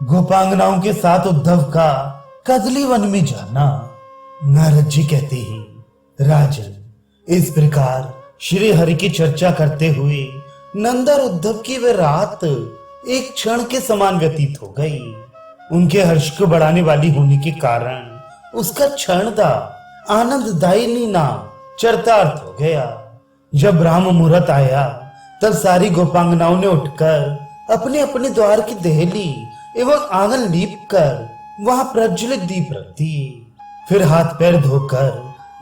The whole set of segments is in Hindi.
गोपांगनाओं के साथ उद्धव का कदली वन में जाना। नारद जी कहते हैं, राजन, इस प्रकार श्री हरि की चर्चा करते हुए नंद और उद्धव की वे रात एक क्षण के समान व्यतीत हो गई। उनके हर्ष को बढ़ाने वाली होने के कारण उसका क्षण का आनंददायिनी नाम चरितार्थ हो गया। जब ब्राह्म मुहूर्त आया तब सारी गोपांगनाओं ने उठकर अपने अपने द्वार की देहली एवं आंगन लीप कर वहां प्रज्वलित दीप रख दिए। फिर हाथ पैर धोकर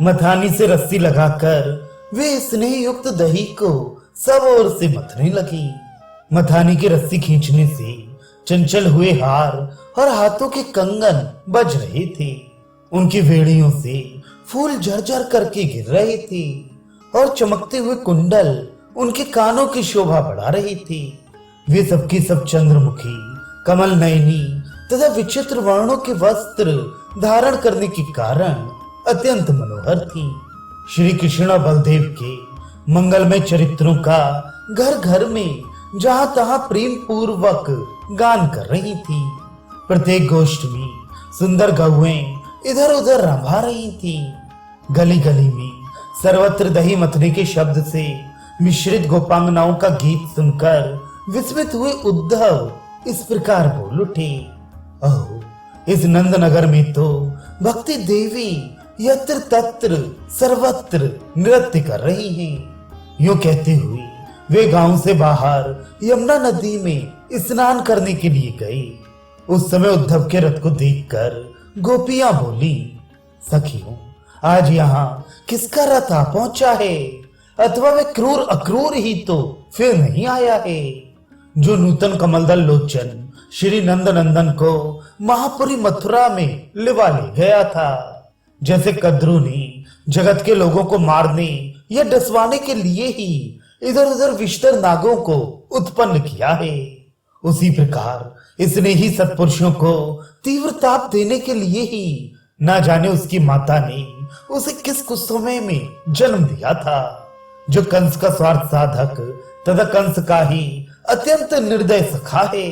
मथानी से रस्सी लगाकर वे स्नेह युक्त दही को सब ओर से मथने लगी। मथानी की रस्सी खींचने से चंचल हुए हार और हाथों के कंगन बज रहे थे। उनकी वेड़ियों से फूल झरझर करके गिर रहे थे और चमकते हुए कुंडल उनके कानों की शोभा बढ़ा रहे थे। वे सबकी सब चंद्रमुखी, कमल नयनी तथा विचित्र वर्णों के वस्त्र धारण करने के कारण अत्यंत मनोहर थी। श्री कृष्ण और बलदेव के मंगलमय चरित्रों का घर घर में जहां तहां प्रेम पूर्वक गान कर रही थी। प्रत्येक गोष्ठ में सुंदर गौएं इधर उधर रंभा रही थी। गली गली में सर्वत्र दही मथने के शब्द से मिश्रित गोपांगनाओं का गीत सुनकर विस्मित हुए उद्धव इस प्रकार बोल उठे, ओह, इस नंद नगर में तो भक्ति देवी यत्र तत्र सर्वत्र नृत्य कर रही हैं। यूं कहते हुए वे गांव से बाहर यमुना नदी में स्नान करने के लिए गए। उस समय उद्धव के रथ को देखकर गोपियां बोली, सखियों, आज यहाँ किसका रथ आ पहुंचा है? अथवा वे क्रूर अक्रूर ही तो फिर नहीं आया है, जो नूतन कमलदल लोचन श्री नंद नंदन को महापुरी मथुरा में लिवा ले गया था। जैसे कद्रू ने जगत के लोगों को मारने या डसवाने के लिए ही इधर उधर विष्टर नागों को उत्पन्न किया है, उसी प्रकार इसने ही सत्पुरुषों को तीव्र ताप देने के लिए ही ना जाने उसकी माता ने उसे किस कुसुमे में जन्म दिया था, जो कंस का स्वार्थ साधक तथा कंस का ही अत्यंत निर्दय सखा है।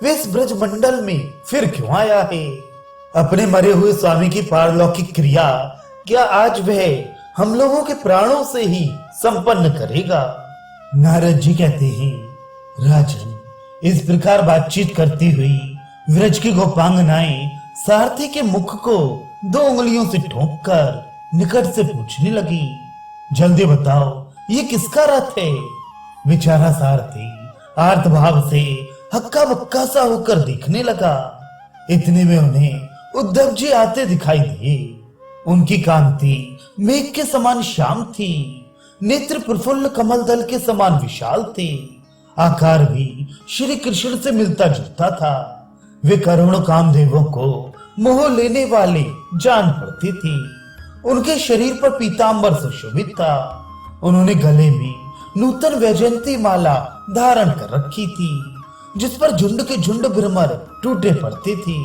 वे इस ब्रज मंडल में फिर क्यों आया है? अपने मरे हुए स्वामी की पारलौकिक क्रिया क्या आज वह हम लोगों के प्राणों से ही संपन्न करेगा? नारद जी कहते हैं, राजन, इस प्रकार बातचीत करती हुई व्रज की गोपांगनाएं सारथी के मुख को 2 उंगलियों से ठोंककर निकट से पूछने लगी, जल्दी बताओ, ये किसका रथ है? बेचारा सारथी आर्त भाव से हक्का बक्का सा होकर दिखने लगा। इतने में उन्हें उद्धव जी आते दिखाई दिए। उनकी कांति मेघ के समान श्याम थी, नेत्र प्रफुल्ल कमल दल के समान विशाल थे, आकार भी श्री कृष्ण से मिलता जुलता था। वे करोड़ों कामदेवों को मोह लेने वाले जान पड़ती थी। उनके शरीर पर पीतांबर सुशोभित था। उन्होंने गले में नूतन वैजयंती माला धारण कर रखी थी, जिस पर झुंड के झुंड भ्रमर टूटे पड़ते थे।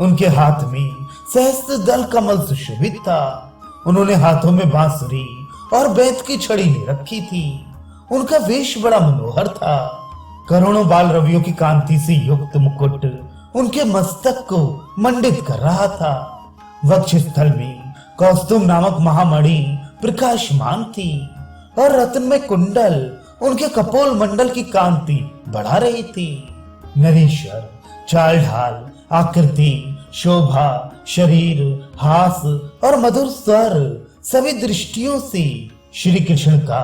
उनके हाथ में सहस्त्र दल कमल सुशोभित था। उन्होंने हाथों में बांसुरी और बैत की छड़ी ले रखी थी। उनका वेश बड़ा मनोहर था। करोड़ों बाल रवियों की कांति से युक्त मुकुट उनके मस्तक को मंडित कर रहा था। वक्ष स्थल में कौस्तुभ नामक महामणि प्रकाशमान थी और रत्नमय कुंडल उनके कपोल मंडल की कांति बढ़ा रही थी। नरेश्वर, चाल ढाल, आकृति, शोभा, शरीर, हास और मधुर स्वर सभी दृष्टियों से श्री कृष्ण का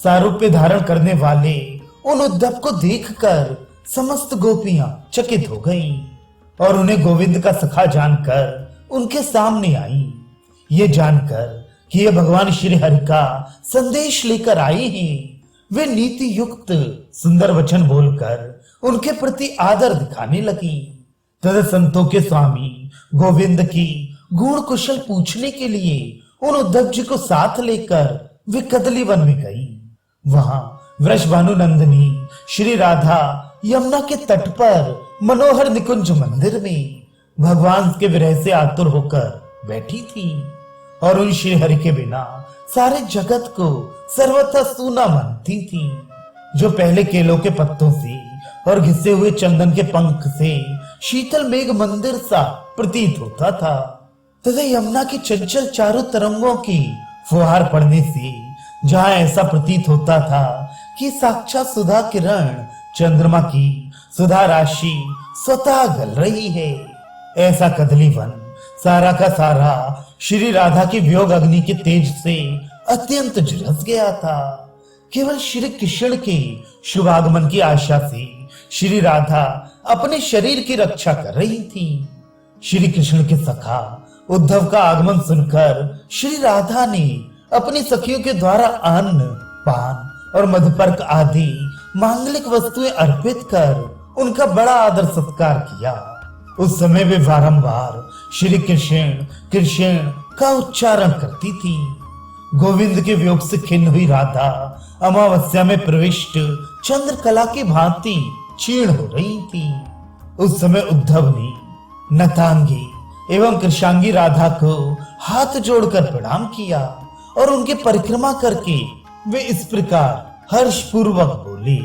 सारूप्य धारण करने वाले उन उद्धव को देखकर समस्त गोपियां चकित हो गईं और उन्हें गोविंद का सखा जानकर उनके सामने आईं। ये जानकर कि ये भगवान श्री हरि का संदेश लेकर आए हैं, वे नीति युक्त सुंदर वचन बोलकर उनके प्रति आदर दिखाने लगी। तथा संतों के स्वामी गोविंद की गुण कुशल पूछने के लिए उन उद्धव जी को साथ लेकर वे कदली वन में गई। वहां वृषभानु नंदिनी श्री राधा यमुना के तट पर मनोहर निकुंज मंदिर में भगवान के विरह से आतुर होकर बैठी थी और उन श्री हरि के बिना सारे जगत को सर्वथा सूना मानती थी। जो पहले केलों के पत्तों से और घिसे हुए चंदन के पंख से शीतल मेघ मंदिर सा प्रतीत होता था तथा यमुना की चंचल चारों तरंगों की फुहार पड़ने से जहां ऐसा प्रतीत होता था कि साक्षात सुधा किरण चंद्रमा की सुधा राशि स्वतः गल रही है, ऐसा कदली वन सारा का सारा श्री राधा की वियोग अग्नि के तेज से अत्यंत झुलस गया था। केवल श्री कृष्ण के शुभागमन की आशा से श्री राधा अपने शरीर की रक्षा कर रही थी। श्री कृष्ण के सखा उद्धव का आगमन सुनकर श्री राधा ने अपनी सखियों के द्वारा अन्न पान और मधुपर्क आदि मांगलिक वस्तुएं अर्पित कर उनका बड़ा आदर सत्कार किया। उस समय वे बारंबार श्री कृष्ण कृष्ण का उच्चारण करती थी। गोविंद के वियोग से खिन्न हुई राधा अमावस्या में प्रविष्ट चंद्रकला की भांति क्षीण हो रही थी। उस समय उद्धव ने नतांगी एवं कृशांगी राधा को हाथ जोड़कर प्रणाम किया और उनकी परिक्रमा करके वे इस प्रकार हर्षपूर्वक बोले।